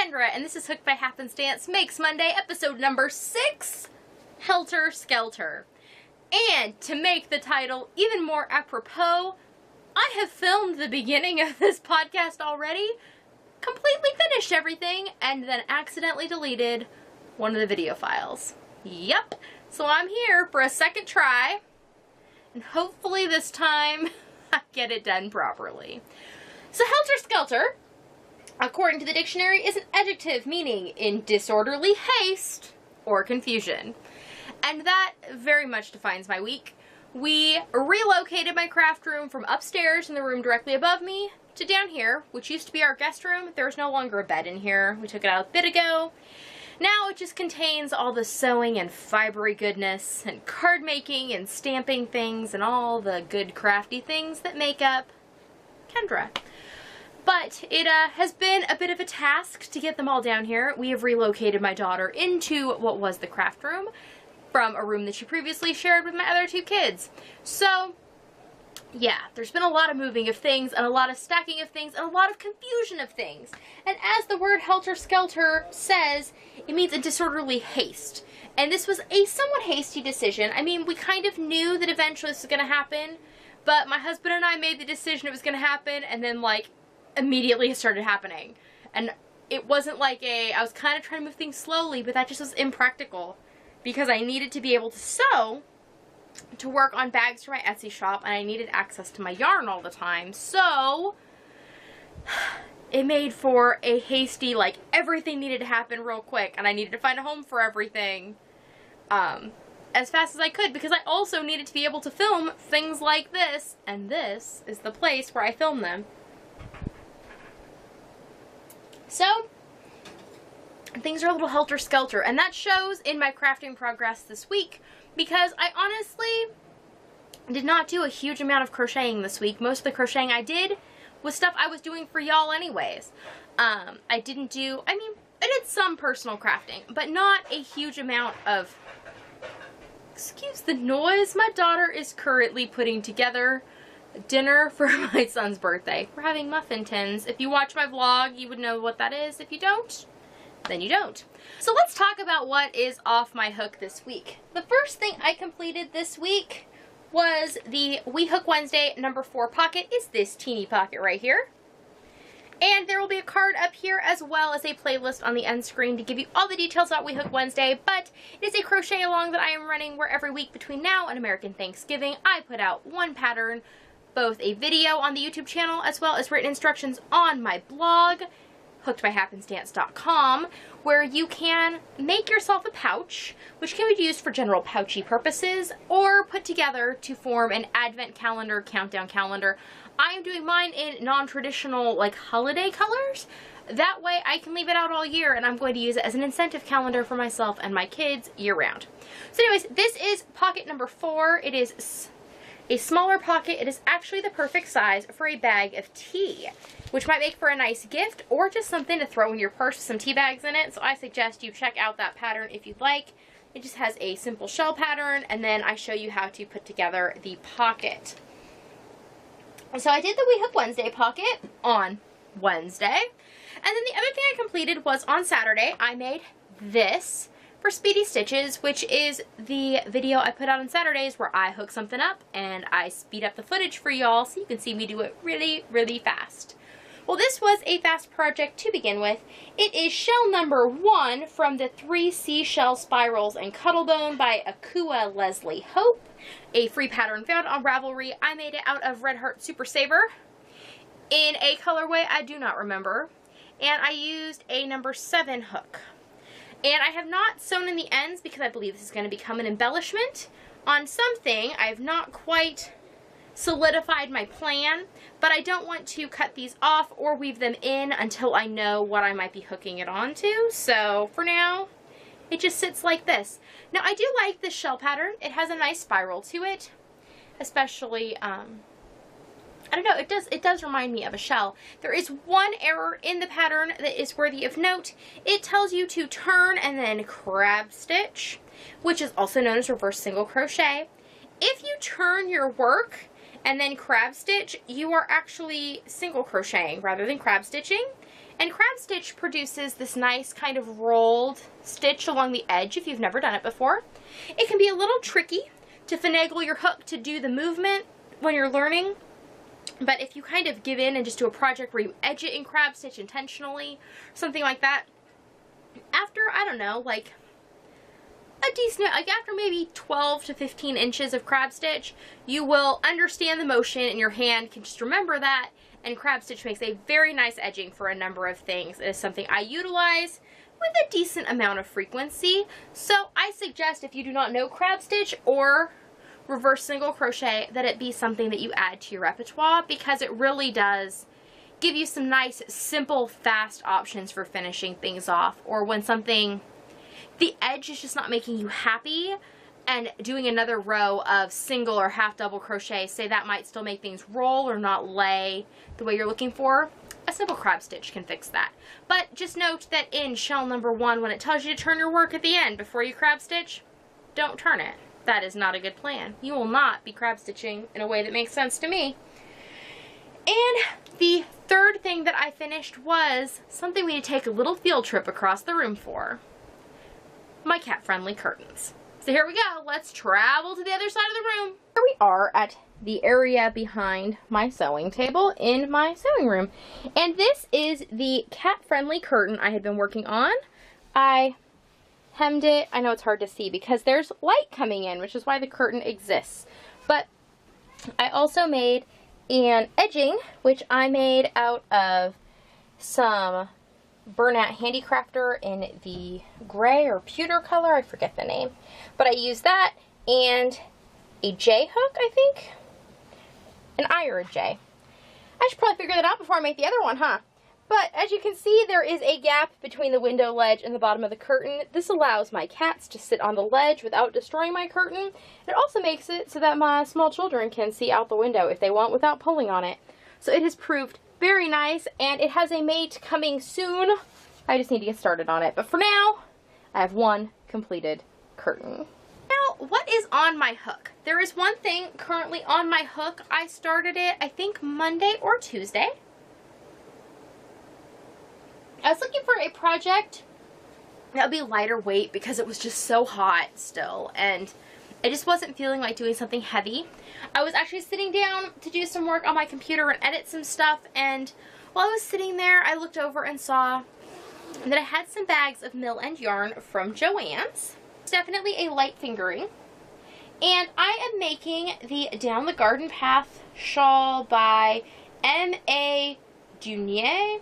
Kendra, and this is Hooked by Happenstance Makes Monday, episode number 6, Helter-Skelter. And to make the title even more apropos, I have filmed the beginning of this podcast already, completely finished everything, and then accidentally deleted one of the video files. Yep, so I'm here for a second try, and hopefully this time I get it done properly. So Helter-Skelter, according to the dictionary, is an adjective meaning in disorderly haste or confusion. And that very much defines my week. We relocated my craft room from upstairs in the room directly above me to down here, which used to be our guest room. There's no longer a bed in here. We took it out a bit ago. Now it just contains all the sewing and fibery goodness and card making and stamping things and all the good crafty things that make up Kendra. But it has been a bit of a task to get them all down here. We have relocated my daughter into what was the craft room from a room that she previously shared with my other two kids. So, yeah, there's been a lot of moving of things and a lot of stacking of things and a lot of confusion of things. And as the word Helter-Skelter says, it means a disorderly haste. And this was a somewhat hasty decision. I mean, we kind of knew that eventually this was going to happen, but my husband and I made the decision it was going to happen, and then, like, immediately it started happening. And it wasn't like I was kind of trying to move things slowly, but that just was impractical because I needed to be able to sew to work on bags for my Etsy shop, and I needed access to my yarn all the time. So it made for a hasty, like, everything needed to happen real quick, and I needed to find a home for everything as fast as I could, because I also needed to be able to film things like this, and this is the place where I film them. So, things are a little helter-skelter, and that shows in my crafting progress this week, because I honestly did not do a huge amount of crocheting this week. Most of the crocheting I did was stuff I was doing for y'all anyways. I did some personal crafting, but not a huge amount of... Excuse the noise, my daughter is currently putting together dinner for my son's birthday. We're having muffin tins. If you watch my vlog, you would know what that is. If you don't, then you don't. So let's talk about what is off my hook this week. The first thing I completed this week was the We Hook Wednesday number 4 pocket. Is this teeny pocket right here. And there will be a card up here as well as a playlist on the end screen to give you all the details about We Hook Wednesday, but it is a crochet along that I am running where every week between now and American Thanksgiving I put out one pattern, both a video on the YouTube channel as well as written instructions on my blog, HookedByHappenstance.com, where you can make yourself a pouch, which can be used for general pouchy purposes, or put together to form an advent calendar, countdown calendar. I am doing mine in non-traditional, like, holiday colors. That way I can leave it out all year, and I'm going to use it as an incentive calendar for myself and my kids year-round. So anyways, this is pocket number 4. It is a smaller pocket. It is actually the perfect size for a bag of tea, which might make for a nice gift or just something to throw in your purse with some tea bags in it. So I suggest you check out that pattern if you'd like. It just has a simple shell pattern, and then I show you how to put together the pocket. So I did the We Hook Wednesday pocket on Wednesday, and then the other thing I completed was on Saturday. I made this for Speedy Stitches, which is the video I put out on Saturdays where I hook something up and I speed up the footage for y'all so you can see me do it really, really fast. Well, this was a fast project to begin with. It is shell number 1 from the 3 Seashell Spirals and Cuttlebone by Akua Leslie Hope, a free pattern found on Ravelry. I made it out of Red Heart Super Saver in a colorway I do not remember, and I used a number 7 hook. And I have not sewn in the ends because I believe this is going to become an embellishment on something. I have not quite solidified my plan, but I don't want to cut these off or weave them in until I know what I might be hooking it onto. So for now, it just sits like this. Now I do like this shell pattern. It has a nice spiral to it, especially I don't know, it does remind me of a shell. There is one error in the pattern that is worthy of note. It tells you to turn and then crab stitch, which is also known as reverse single crochet. If you turn your work and then crab stitch, you are actually single crocheting rather than crab stitching. And crab stitch produces this nice kind of rolled stitch along the edge if you've never done it before. It can be a little tricky to finagle your hook to do the movement when you're learning, but if you kind of give in and just do a project where you edge it in crab stitch intentionally, something like that, after, I don't know, like a decent, like after maybe 12 to 15 inches of crab stitch, you will understand the motion and your hand can just remember that. And crab stitch makes a very nice edging for a number of things. It is something I utilize with a decent amount of frequency. So I suggest if you do not know crab stitch or reverse single crochet, that it be something that you add to your repertoire, because it really does give you some nice, simple, fast options for finishing things off. Or when something, the edge is just not making you happy, and doing another row of single or half double crochet, say that might still make things roll or not lay the way you're looking for, a simple crab stitch can fix that. But just note that in shell number 1, when it tells you to turn your work at the end before you crab stitch, don't turn it. That is not a good plan. You will not be crab stitching in a way that makes sense to me. And the third thing that I finished was something we had to take a little field trip across the room for. My cat-friendly curtains. So here we go. Let's travel to the other side of the room. Here we are at the area behind my sewing table in my sewing room. And this is the cat-friendly curtain I had been working on. I hemmed it. I know it's hard to see because there's light coming in, which is why the curtain exists. But I also made an edging, which I made out of some Burnout Handicrafter in the gray or pewter color, I forget the name, but I used that and a J hook, I think, an I or a J. I should probably figure that out before I make the other one, huh? But as you can see, there is a gap between the window ledge and the bottom of the curtain. This allows my cats to sit on the ledge without destroying my curtain. It also makes it so that my small children can see out the window if they want without pulling on it. So it has proved very nice, and it has a mate coming soon. I just need to get started on it. But for now, I have one completed curtain. Now, what is on my hook? There is one thing currently on my hook. I started it, I think, Monday or Tuesday. I was looking for a project that would be lighter weight because it was just so hot still, and I just wasn't feeling like doing something heavy. I was actually sitting down to do some work on my computer and edit some stuff, and while I was sitting there, I looked over and saw that I had some bags of mill end yarn from Joann's. It's definitely a light fingering. And I am making the Down the Garden Path shawl by M.A. Dunier.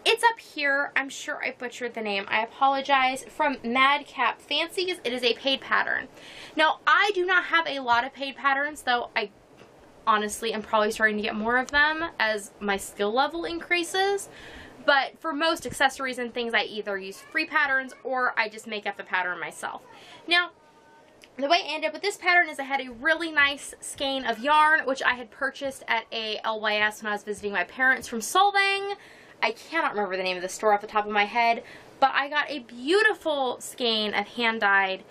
It's up here. I'm sure I butchered the name. I apologize. From Madcap Fancies. It is a paid pattern. Now, I do not have a lot of paid patterns, though I honestly am probably starting to get more of them as my skill level increases. But for most accessories and things, I either use free patterns or I just make up the pattern myself. Now, the way I ended up with this pattern is I had a really nice skein of yarn, which I had purchased at a LYS when I was visiting my parents from Solvang. I cannot remember the name of the store off the top of my head, but I got a beautiful skein of hand-dyed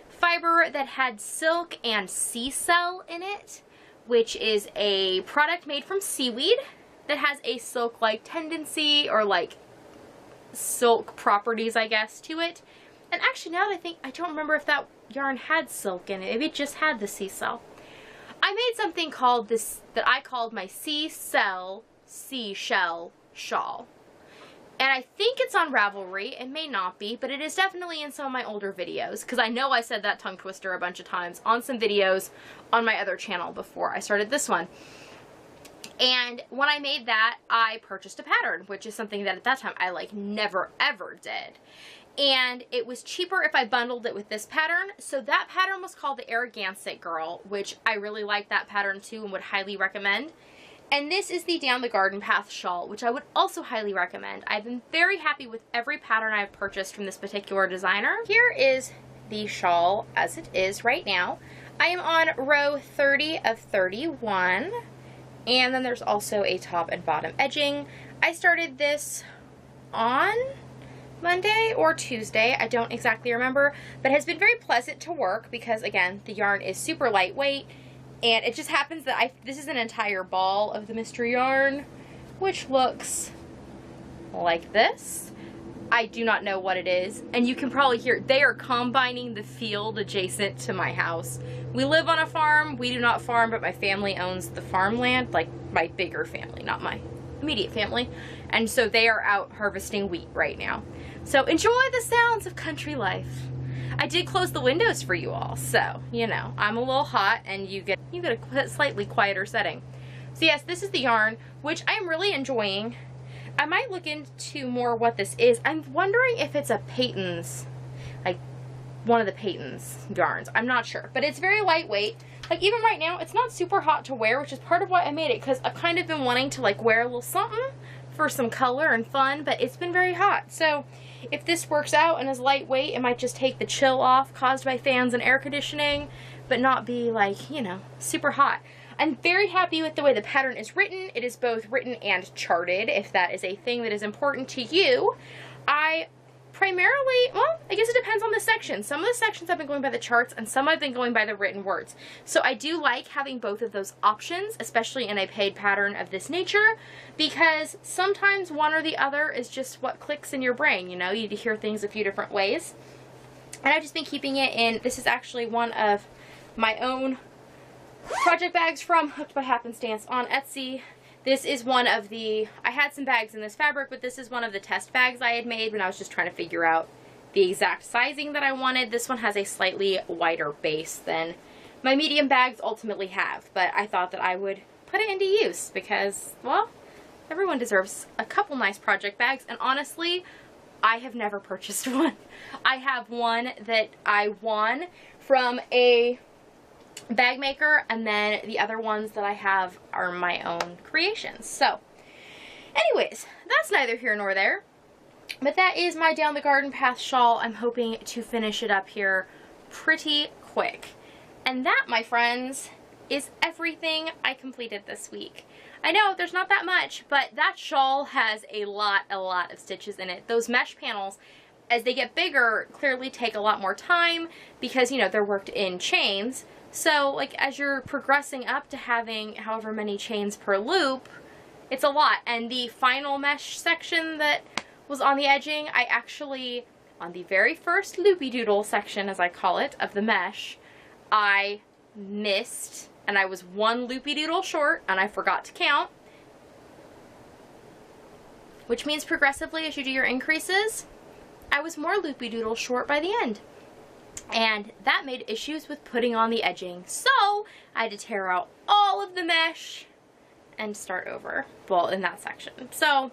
fiber that had silk and sea cell in it, which is a product made from seaweed that has a silk-like tendency, or like silk properties, I guess, to it. And actually, now that I think, I don't remember if that yarn had silk in it. Maybe it just had the sea cell. I made something called this, that I called my sea cell seashell shawl. And I think it's on Ravelry. It may not be, but it is definitely in some of my older videos, because I know I said that tongue twister a bunch of times on some videos on my other channel before I started this one. And when I made that, I purchased a pattern, which is something that at that time I like never ever did. And it was cheaper if I bundled it with this pattern. So that pattern was called the Arrogancet Girl, which I really like that pattern too and would highly recommend. And this is the Down the Garden Path shawl, which I would also highly recommend. I've been very happy with every pattern I've purchased from this particular designer. Here is the shawl as it is right now. I am on row 30 of 31. And then there's also a top and bottom edging. I started this on Monday or Tuesday, I don't exactly remember, but it has been very pleasant to work because, again, the yarn is super lightweight, and it just happens that this is an entire ball of the mystery yarn, which looks like this. I do not know what it is, and you can probably hear they are combining the field adjacent to my house. We live on a farm. We do not farm, but my family owns the farmland, like my bigger family, not my immediate family. And so they are out harvesting wheat right now. So enjoy the sounds of country life. I did close the windows for you all, so you know I'm a little hot, and you get a slightly quieter setting. So yes, this is the yarn, which I'm really enjoying. I might look into more what this is. I'm wondering if it's a Peyton's, like one of the Peyton's yarns. I'm not sure, but it's very lightweight. Like even right now, it's not super hot to wear, which is part of why I made it, because I've kind of been wanting to like wear a little something for some color and fun, but it's been very hot. So if this works out and is lightweight, it might just take the chill off caused by fans and air conditioning, but not be like, you know, super hot. I'm very happy with the way the pattern is written. It is both written and charted, if that is a thing that is important to you. I primarily, well, I guess it depends on the section. Some of the sections I've been going by the charts, and some I've been going by the written words. So I do like having both of those options, especially in a paid pattern of this nature, because sometimes one or the other is just what clicks in your brain, you know? You need to hear things a few different ways. And I've just been keeping it in, this is actually one of my own project bags from Hooked by Happenstance on Etsy. This is one of the, I had some bags in this fabric, but this is one of the test bags I had made when I was just trying to figure out the exact sizing that I wanted. This one has a slightly wider base than my medium bags ultimately have, but I thought that I would put it into use because, well, everyone deserves a couple nice project bags, and honestly, I have never purchased one. I have one that I won from a bag maker, and then the other ones that I have are my own creations. So anyways, that's neither here nor there, but that is my Down the Garden Path shawl. I'm hoping to finish it up here pretty quick. And that, my friends, is everything I completed this week. I know there's not that much, but that shawl has a lot of stitches in it. Those mesh panels, as they get bigger, clearly take a lot more time because, you know, they're worked in chains. So, like, as you're progressing up to having however many chains per loop, it's a lot. And the final mesh section that was on the edging, I actually, on the very first loopy doodle section, as I call it, of the mesh, I missed, and I was one loopy doodle short, and I forgot to count. Which means progressively, as you do your increases, I was more loopy doodle short by the end. And that made issues with putting on the edging. So I had to tear out all of the mesh and start over, well, in that section. So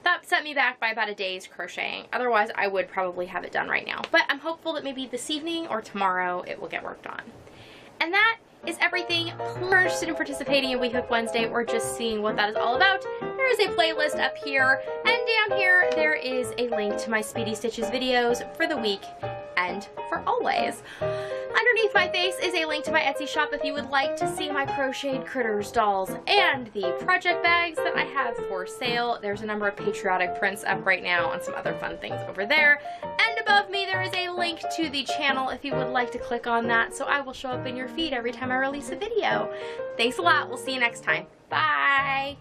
that set me back by about a day's crocheting. Otherwise, I would probably have it done right now. But I'm hopeful that maybe this evening or tomorrow it will get worked on. And that is everything. If you're interested in participating in We Hook Wednesday or just seeing what that is all about, there is a playlist up here. And down here, there is a link to my Speedy Stitches videos for the week and for always. Underneath my face is a link to my Etsy shop if you would like to see my crocheted critters dolls and the project bags that I have for sale. There's a number of patriotic prints up right now on some other fun things over there. And above me there is a link to the channel if you would like to click on that, so I will show up in your feed every time I release a video. Thanks a lot. We'll see you next time. Bye!